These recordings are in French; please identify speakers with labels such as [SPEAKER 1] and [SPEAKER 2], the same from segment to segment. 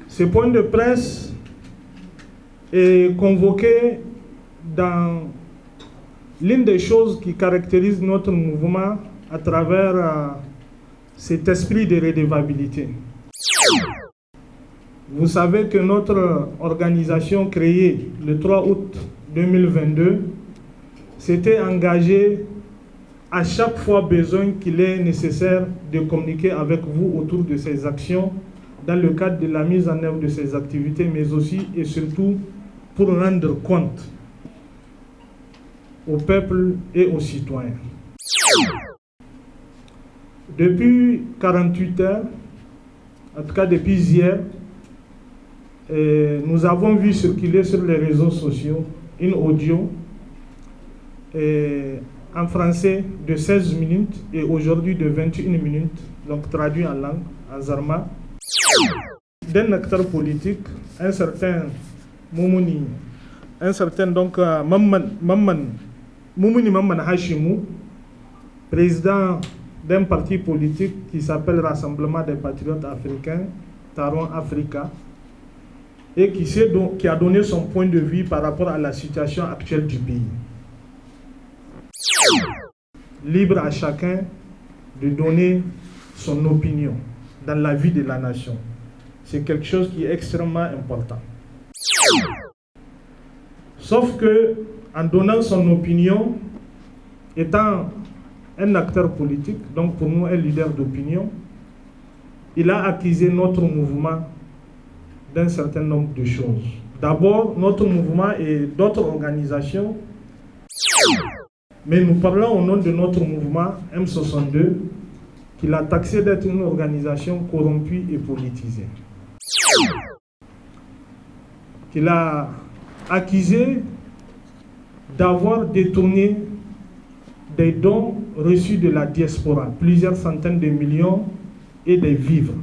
[SPEAKER 1] Ce point de presse est convoqué dans l'une des choses qui caractérise notre mouvement à travers cet esprit de redevabilité. Vous savez que notre organisation créée le 3 août 2022 s'était engagée à chaque fois besoin qu'il est nécessaire de communiquer avec vous autour de ces actions dans le cadre de la mise en œuvre de ces activités, mais aussi et surtout pour rendre compte au peuple et aux citoyens. Depuis 48 heures, en tout cas depuis hier, nous avons vu circuler sur les réseaux sociaux une audio en français de 16 minutes et aujourd'hui de 21 minutes, donc traduit en langue, en zarma, d'un acteur politique, un certain Moumouni, Moumouni Mamman Hashimou, président d'un parti politique qui s'appelle Rassemblement des Patriotes Africains, Taron Africa, et qui a donné son point de vue par rapport à la situation actuelle du pays. Libre à chacun de donner son opinion dans la vie de la nation. C'est quelque chose qui est extrêmement important. Sauf que, en donnant son opinion, étant un acteur politique, donc pour nous un leader d'opinion, il a accusé notre mouvement d'un certain nombre de choses. D'abord, notre mouvement et d'autres organisations, mais nous parlons au nom de notre mouvement M62, qu'il a taxé d'être une organisation corrompue et politisée. Qu'il a accusé d'avoir détourné des dons reçus de la diaspora, plusieurs centaines de millions et des vivres.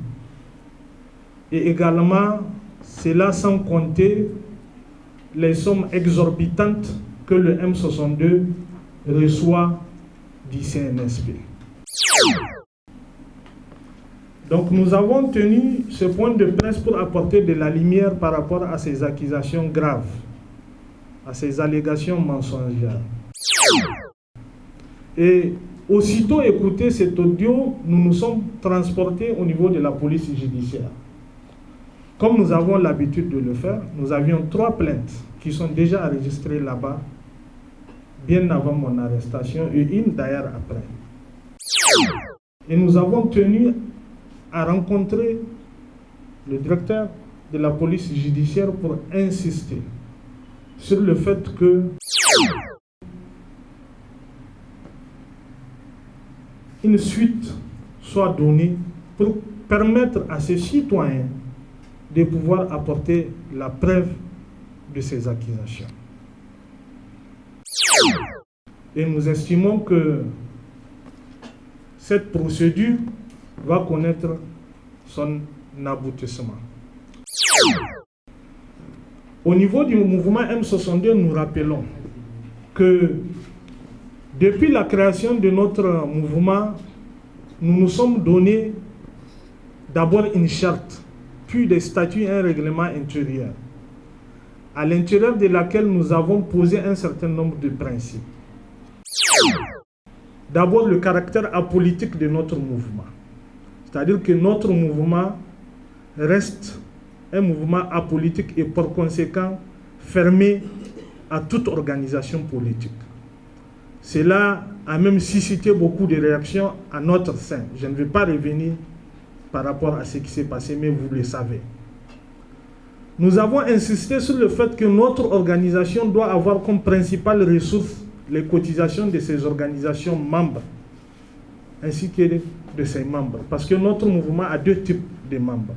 [SPEAKER 1] Et également, cela sans compter les sommes exorbitantes que le M62 reçoit du CNSP. Donc nous avons tenu ce point de presse pour apporter de la lumière par rapport à ces accusations graves, à ces allégations mensongères. Et aussitôt écouté cet audio, nous nous sommes transportés au niveau de la police judiciaire. Comme nous avons l'habitude de le faire, nous avions 3 plaintes qui sont déjà enregistrées là-bas, bien avant mon arrestation et une d'ailleurs après. Et nous avons tenu à rencontrer le directeur de la police judiciaire pour insister sur le fait que une suite soit donnée pour permettre à ces citoyens de pouvoir apporter la preuve de ces accusations. Et nous estimons que cette procédure va connaître son aboutissement. Au niveau du mouvement M62, nous rappelons que depuis la création de notre mouvement, nous nous sommes donné d'abord une charte, puis des statuts et un règlement intérieur, à l'intérieur de laquelle nous avons posé un certain nombre de principes. D'abord, le caractère apolitique de notre mouvement. C'est-à-dire que notre mouvement reste un mouvement apolitique et par conséquent fermé à toute organisation politique. Cela a même suscité beaucoup de réactions à notre sein. Je ne vais pas revenir par rapport à ce qui s'est passé, mais vous le savez. Nous avons insisté sur le fait que notre organisation doit avoir comme principale ressource les cotisations de ces organisations membres, ainsi que de ses membres. Parce que notre mouvement a 2 types de membres.